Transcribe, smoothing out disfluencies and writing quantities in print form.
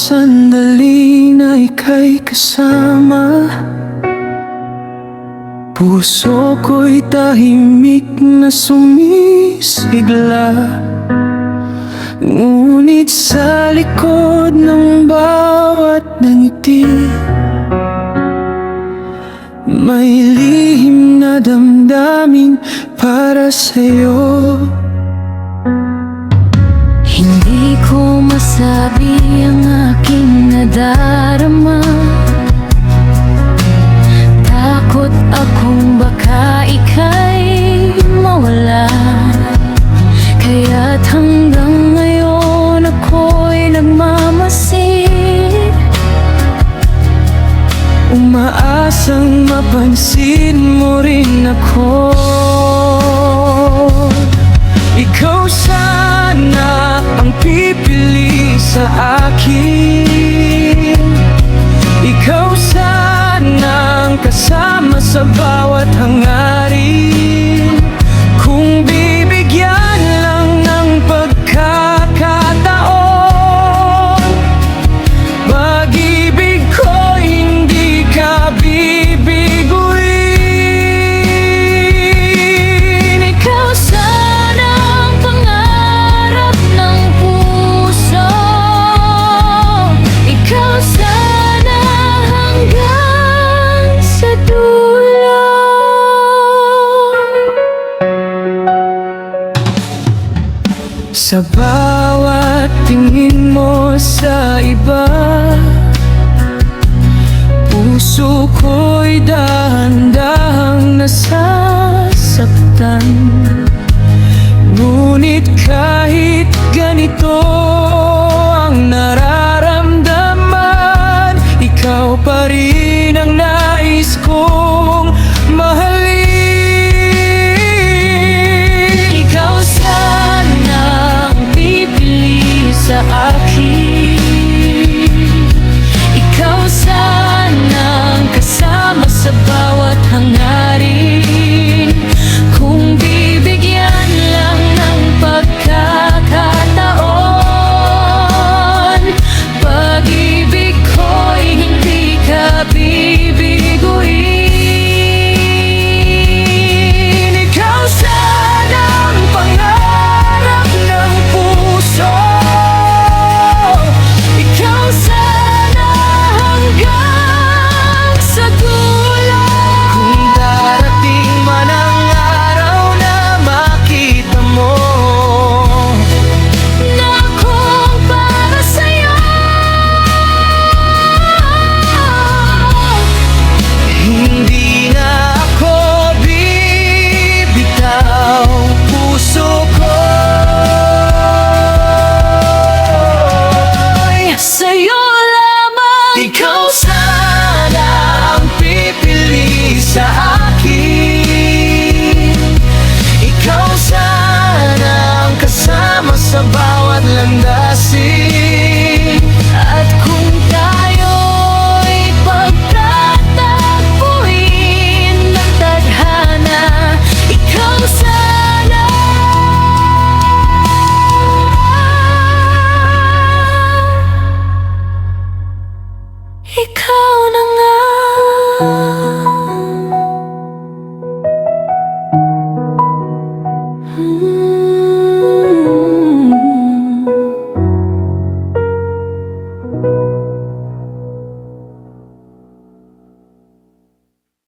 sandali na ika'y kasama, puso ko'y tahimik na sumisigla. Ngunit sa likod ng bawat ngiti, may lihim na damdamin para sa'yo. Hindi ko masabi ang aking nadarama. Takot akong baka ika'y mawala, kaya't hanggang ngayon ako'y nagmamasid, umaasang mapansin mo rin ako. Ikaw sana ang pipili sa akin, ikaw sana ang kasama sa bawat hangarin. Kung bibigyan lang ng pagkakataon, pag-ibig ko hindi ka bibiguin. ikaw sana ang pangarap ng puso, ikaw sana hanggang sa dulo. Sa bawat tingin mo sa iba, puso ko'y dahan-dahang nasasaktan. Ngunit kahit ganito ang nararamdaman, ikaw pa rin ang nais kong mahalin. Ikaw sana ang pipili sa akin, ikaw sana ang kasama sa bawat hangarin. Kung bibigyan lang ng pagkakataon, pag-ibig ko'y hindi ka bibiguin. Ikaw sana ang pangarap ng puso, ikaw sana hanggang sa dulo. Kung darating man ang araw na makita mo Na kung para sa'yo, hindi na ako bibitaw, puso ko'y sa'yo lamang. ikaw sana ang pipili sa akin, ikaw sana ang kasama sa bawat landasin. At kung tayo'y pagtatagpuin ng tadhana, ikaw sana. Ikaw